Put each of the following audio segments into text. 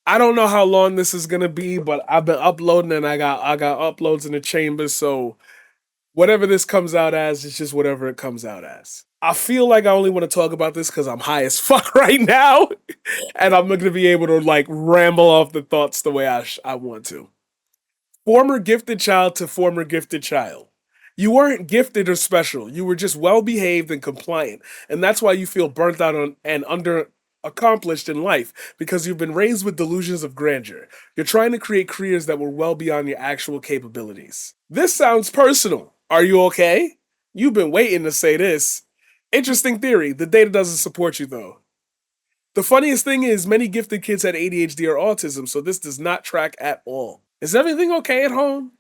I don't know how long this is gonna be, but I've been uploading and I got uploads in the chamber, so whatever this comes out as, it's just whatever it comes out as. I feel like I only want to talk about this because I'm high as fuck right now, and I'm not gonna be able to like ramble off the thoughts the way I want to. Former gifted child to former gifted child. You weren't gifted or special. You were just well behaved and compliant. And that's why you feel burnt out on, and under accomplished in life because you've been raised with delusions of grandeur. You're trying to create careers that were well beyond your actual capabilities. This sounds personal. Are you okay? You've been waiting to say this. Interesting theory. The data doesn't support you though. The funniest thing is, many gifted kids had ADHD or autism, so this does not track at all. Is everything okay at home?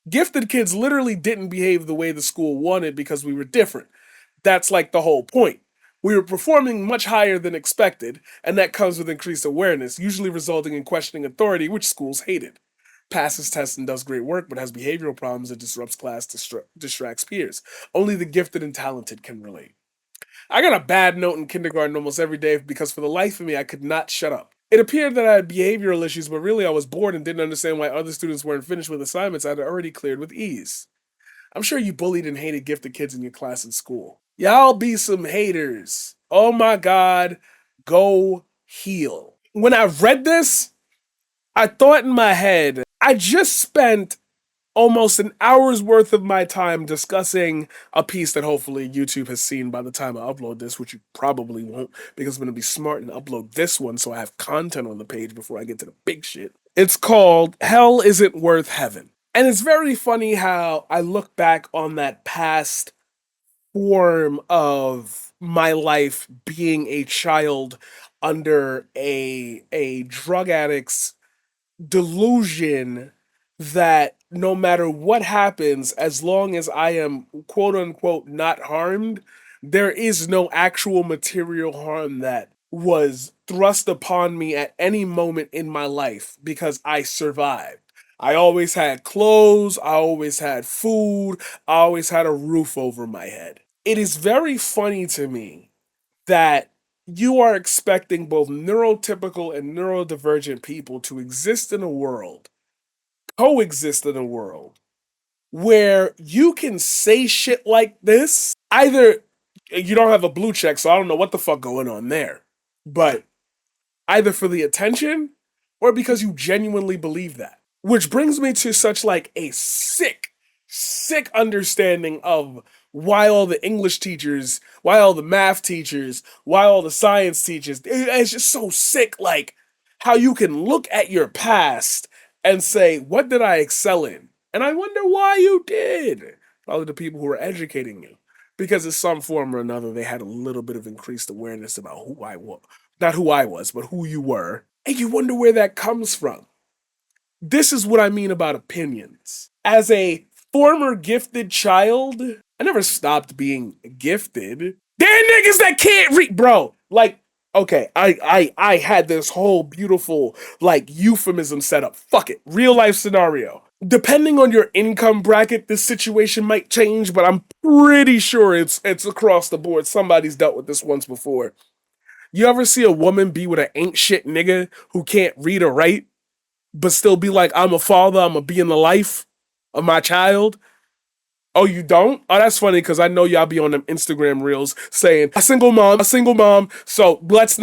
Gifted kids literally didn't behave the way the school wanted because we were different. That's like the whole point. We were performing much higher than expected, and that comes with increased awareness, usually resulting in questioning authority, which schools hated. Passes tests and does great work, but has behavioral problems that disrupts class, distracts peers. Only the gifted and talented can relate. I got a bad note in kindergarten almost every day because for the life of me, I could not shut up. It appeared that I had behavioral issues, but really I was bored and didn't understand why other students weren't finished with assignments I'd already cleared with ease. I'm sure you bullied and hated gifted kids in your class in school. Y'all be some haters. Oh my god, go heal. When I read this, I thought in my head, I just spent almost an hour's worth of my time discussing a piece that hopefully YouTube has seen by the time I upload this, which you probably won't because I'm going to be smart and upload this one so I have content on the page before I get to the big shit. It's called Hell Isn't Worth Heaven. And it's very funny how I look back on that past form of my life being a child under a drug addict's delusion that no matter what happens, as long as I am quote unquote not harmed, there is no actual material harm that was thrust upon me at any moment in my life because I survived. I always had clothes, I always had food, I always had a roof over my head. It is very funny to me that you are expecting both neurotypical and neurodivergent people to exist in a world, coexist in a world where you can say shit like this. Either you don't have a blue check, so I don't know what the fuck going on there, but either for the attention or because you genuinely believe that. Which brings me to such like a sick understanding of why all the English teachers, why all the math teachers, why all the science teachers, it's just so sick, like how you can look at your past and say, what did I excel in? And I wonder why you did. Probably the people who were educating you. Because in some form or another, they had a little bit of increased awareness about who I was. Not who I was, but who you were. And you wonder where that comes from. This is what I mean about opinions. As a former gifted child, I never stopped being gifted. There are niggas that can't read, bro. Like, okay, I had this whole beautiful like euphemism set up. Fuck it, real life scenario. Depending on your income bracket, this situation might change, but I'm pretty sure it's across the board. Somebody's dealt with this once before. You ever see a woman be with an ain't shit nigga who can't read or write? But still be like, I'm a father, I'm gonna be in the life of my child. Oh, you don't? Oh, that's funny because I know y'all be on them Instagram reels saying a single mom, a single mom. So let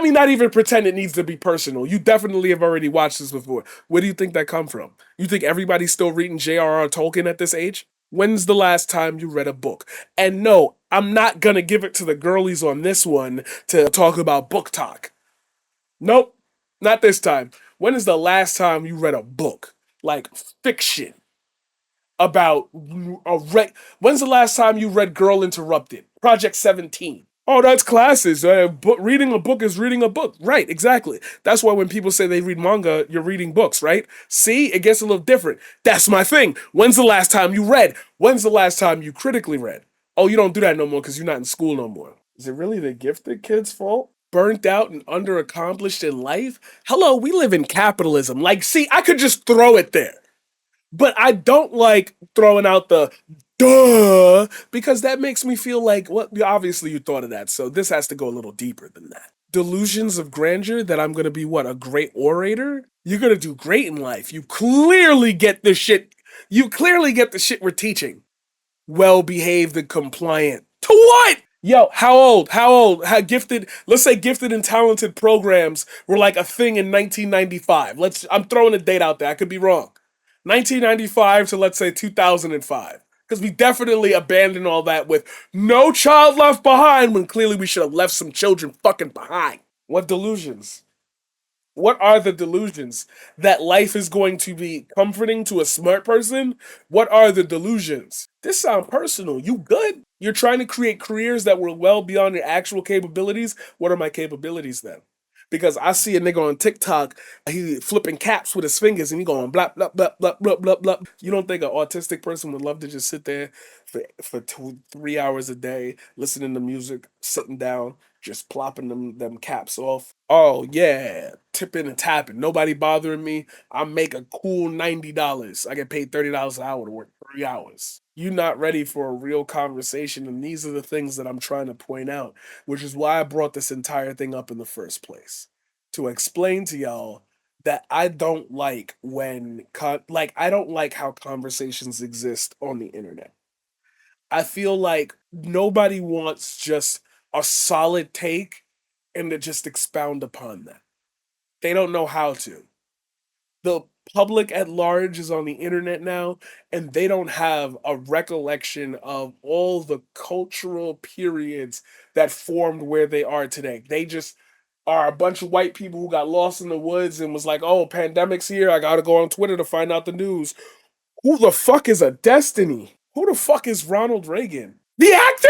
me not even pretend it needs to be personal. You definitely have already watched this before. Where do you think that come from? You think everybody's still reading J.R.R. Tolkien at this age? When's the last time you read a book? And no, I'm not gonna give it to the girlies on this one to talk about book talk. Nope, not this time. When is the last time you read a book? Like fiction about when's the last time you read Girl Interrupted? Project 17. Oh, that's classes. Reading a book is reading a book. Right, exactly. That's why when people say they read manga, you're reading books, right? See, it gets a little different. That's my thing. When's the last time you read? When's the last time you critically read? Oh, you don't do that no more because you're not in school no more. Is it really the gifted kid's fault? Burnt out and underaccomplished in life? Hello, we live in capitalism. Like, see, I could just throw it there. But I don't like throwing out the duh because that makes me feel like, well, obviously you thought of that. So this has to go a little deeper than that. delusions of grandeur that I'm gonna be what, a great orator? You're gonna do great in life. You clearly get the shit. You clearly get the shit we're teaching. Well behaved and compliant. To what? Yo, how old? How old? How gifted? Let's say gifted and talented programs were like a thing in 1995. I'm throwing a date out there. I could be wrong. 1995 to let's say 2005. Because we definitely abandoned all that with no child left behind when clearly we should have left some children fucking behind. What delusions? What are the delusions? That life is going to be comforting to a smart person? What are the delusions? This sounds personal. You good? You're trying to create careers that were well beyond your actual capabilities. What are my capabilities then? Because I see a nigga on TikTok, he flipping caps with his fingers and he going blah blah blah blah blah blah blah. You don't think an autistic person would love to just sit there for 3 hours a day, listening to music, sitting down, just plopping them caps off? Oh yeah, tipping and tapping. Nobody bothering me. I make a cool $90. I get paid $30 an hour to work 3 hours. You not ready for a real conversation, and these are the things that I'm trying to point out, which is why I brought this entire thing up in the first place. To explain to y'all that I don't like I don't like how conversations exist on the internet. I feel like nobody wants just a solid take and to just expound upon that. They don't know how to. The public at large is on the internet now, and they don't have a recollection of all the cultural periods that formed where they are today. They just are a bunch of white people who got lost in the woods and was like, oh, pandemic's here. I gotta go on Twitter to find out the news. Who the fuck is a Destiny? Who the fuck is Ronald Reagan? The actor?